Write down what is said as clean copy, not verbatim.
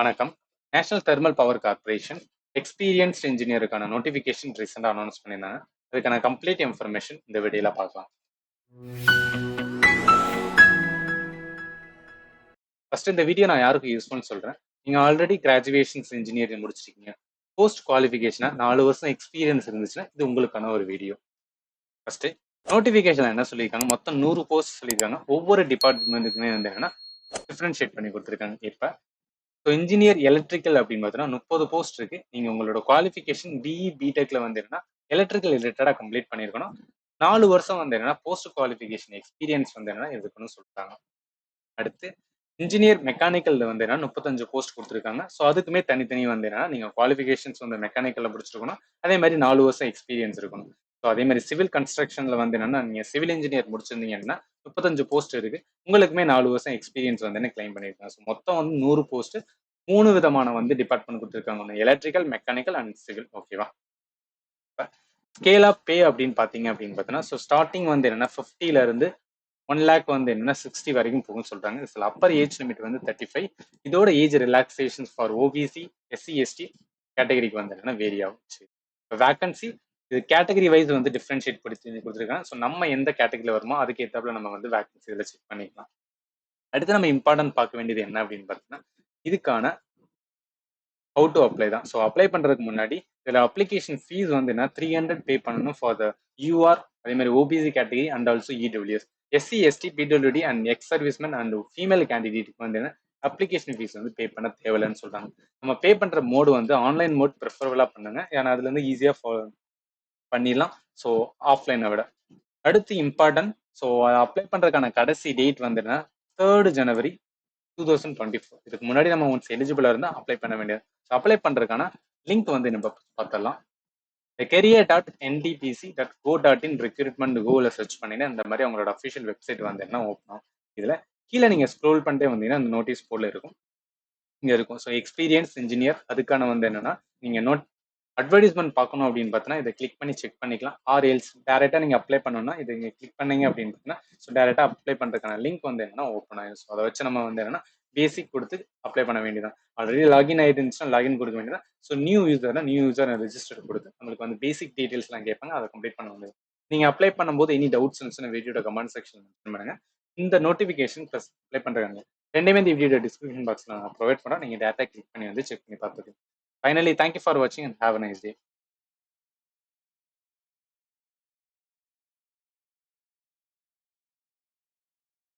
வணக்கம். National thermal power corporation experienced இன்ஜினியருக்கான notification ரீசெண்டாக அனௌன்ஸ் பண்ணியிருந்தாங்க. அதுக்கான கம்ப்ளீட் இன்ஃபர்மேஷன் இந்த வீடியோல பார்க்கலாம். ஃபர்ஸ்ட் இந்த வீடியோ நான் யாருக்கு யூஸ்ஃபுல்னு சொல்றேன். நீங்க ஆல்ரெடி கிராஜுவேஷன்ஸ் இன்ஜினியரிங் முடிச்சிருக்கீங்க. போஸ்ட் குவாலிஃபிகேஷனா 4 வருஷம் எக்ஸ்பீரியன்ஸ் இருந்துச்சுன்னா இது உங்களுக்கான ஒரு வீடியோ. ஃபர்ஸ்ட் நோட்டிஃபிகேஷன் என்ன சொல்லியிருக்காங்க, மொத்தம் 100 போஸ்ட் சொல்லியிருக்காங்க. ஒவ்வொரு டிபார்ட்மெண்ட்டுக்குமே வந்து என்னன்னா டிஃபரன்ஷியேட் பண்ணி கொடுத்துருக்காங்க. இப்ப ஸோ இன்ஜினியர் எலக்ட்ரிக்கல் அப்படின்னு பார்த்தீங்கன்னா 30 போஸ்ட் இருக்கு. நீங்க உங்களோட குவாலிஃபிகேஷன் பிஇ பிடெக்ல வந்து என்னன்னா எலக்ட்ரிக்கல் ரிலேட்டடா கம்ப்ளீட் பண்ணியிருக்கணும். 4 வருஷம் வந்து என்னன்னா போஸ்ட் குவாலிஃபிகேஷன் எக்ஸ்பீரியன்ஸ் வந்து என்னன்னா இருக்கணும்னு சொல்லிட்டாங்க. அடுத்து இன்ஜினியர் மெக்கானிக்கல்ல வந்து என்னன்னா 35 போஸ்ட் கொடுத்துருக்காங்க. ஸோ அதுக்குமே தனித்தனி வந்து என்னன்னா நீங்க குவாலிஃபிகேஷன்ஸ் வந்து மெக்கானிக்கல்ல முடிச்சிருக்கணும். அதே மாதிரி 4 வருஷம் எக்ஸ்பீரியன்ஸ் இருக்கணும். ஸோ அதே மாதிரி சிவில் கன்ஸ்ட்ரக்ஷன்ல வந்து என்னன்னா நீங்க சிவில் இன்ஜினியர் முடிச்சிருந்தீங்கன்னா 35 போஸ்ட் இருக்கு. உங்களுக்குமே 4 வருஷம் எக்ஸ்பீரியன்ஸ் வந்து கிளைம் பண்ணியிருக்காங்க. ஸோ மொத்தம் வந்து 100 போஸ்ட் 3 விதமான வந்து டிபார்ட்மெண்ட் கொடுத்துருக்காங்க. ஒன்று எலக்ட்ரிக்கல், மெக்கானிக்கல் அண்ட் சிவில். ஓகேவா? ஸ்கேல் ஆஃப் பே அப்படின்னு பார்த்தீங்க அப்படின்னு பார்த்தீங்கன்னா ஸோ ஸ்டார்டிங் வந்து என்னன்னா 50ல இருந்து 1 லேக் வந்து என்னன்னா 60 வரைக்கும் போகும்னு சொல்றாங்க. இதில் அப்பர் ஏஜ் லிமிட் வந்து 35. இதோட age relaxations for OBC, SC, ST கேட்டகரிக்கு வந்து என்னன்னா வேரி ஆகும். இப்போ வேகன்சி இது கேட்டகரி வைஸ் வந்து டிஃப்ரென்ஷியேட் கொடுத்துருக்காங்க. ஸோ நம்ம எந்த கேட்டகரியில் வருமோ அதுக்கு ஏற்றாப்புல நம்ம வந்து வேகன்சி இதில் செக் பண்ணிக்கலாம். அடுத்து நம்ம இம்பார்ட்டன்ட் பார்க்க வேண்டியது என்ன அப்படின்னு பார்த்தீங்கன்னா இதுக்கான ஹவு டு அப்ளை தான். ஸோ அப்ளை பண்ணுறதுக்கு முன்னாடி இதில் அப்ளிகேஷன் ஃபீஸ் வந்து என்ன 300 பே பண்ணணும் ஃபார் த யூஆர், அதே மாதிரி OBC category and also EWS, SC, ST, PWD and ex serviceman and female கேண்டிடேட்டுக்கு வந்து என்ன அப்ளிகேஷன் ஃபீஸ் வந்து பே பண்ண தேவையில்லைன்னு சொல்றாங்க. நம்ம பே பண்ணுற மோடு வந்து ஆன்லைன் மோட் ப்ரிஃபரபிளாக பண்ணுங்க. ஏன்னா அதுல இருந்து ஈஸியாக பண்ணிடலாம். ஸோ ஆஃப்லைனை விட. அடுத்து இம்பார்ட்டன்ட், ஸோ அப்ளை பண்ணுறதுக்கான கடைசி டேட் வந்து என்ன 3rd ஜனவரி 2024. இதுக்கு முன்னாடி நம்ம ஒன்ஸ் எலிஜிபிளா இருந்தா அப்ளை பண்ண வேண்டியது. ஸோ அப்ளை பண்றதுக்கான லிங்க் வந்து நம்ம பார்த்துடலாம். career.ndpc.go.in recruitment கோல சர்ச் பண்ணினா இந்த மாதிரி அவங்களோட அஃபிஷியல் வெப்சைட் வந்து என்ன ஓப்பன் ஆகும். இதுல கீழே நீங்க ஸ்க்ரோல் பண்ணிட்டே வந்தீங்கன்னா அந்த நோட்டீஸ் போர்டில் இருக்கும், இங்க இருக்கும். ஸோ எக்ஸ்பீரியன்ஸ் இன்ஜினியர் அதுக்கான வந்து என்னன்னா நீங்க அட்வர்டைஸ்மெண்ட் பார்க்கணும் அப்படின்னு பார்த்தீங்கன்னா இதை கிளிக் பண்ணி செக் பண்ணிக்கலாம். ஆர் எல்ஸ் டேரெக்டாக நீங்கள் அப்ளை பண்ணணும்னா இதை நீங்கள் கிளிக் பண்ணீங்க அப்படின்னு பார்த்தீங்கன்னா ஸோ டேரெக்டாக அப்ளை பண்ணுறதுக்கான லிங்க் வந்து என்னன்னா ஓப்பன் ஆயிடும். ஸோ அதை வச்சு நம்ம வந்து என்னன்னா பேசிக் கொடுத்து அப்ளை பண்ண வேண்டியதான். ஆல்ரெடி லாகின் ஆயிருந்துச்சுன்னா லாகின் கொடுக்க வேண்டியதான். ஸோ நியூ யூசர் ரெஜிஸ்டர் கொடுத்து நம்மளுக்கு வந்து பேசிக் டீடைல்ஸ்லாம் கேட்பாங்க, அதை கம்ப்ளீட் பண்ண வேண்டியது. நீங்கள் அப்ளை பண்ணும்போது எனி டவுட்ஸ் இருந்துச்சுன்னா வீடியோட கமெண்ட் செக்ஷன் மென்ஷன் பண்ணுங்க. இந்த நோட்டிஃபிகேஷன் ப்ளஸ் அப்ளை பண்ணுறாங்க ரெண்டுமே இந்த வீடியோட டிஸ்கிரிப்ஷன் பாக்ஸில் நான் ப்ரொவைட் பண்ணுறேன். நீங்கள் டேரெக்டாக கிளிக் பண்ணி வந்து செக் பண்ணி பார்த்துக்கலாம். Finally, thank you for watching and have a nice day.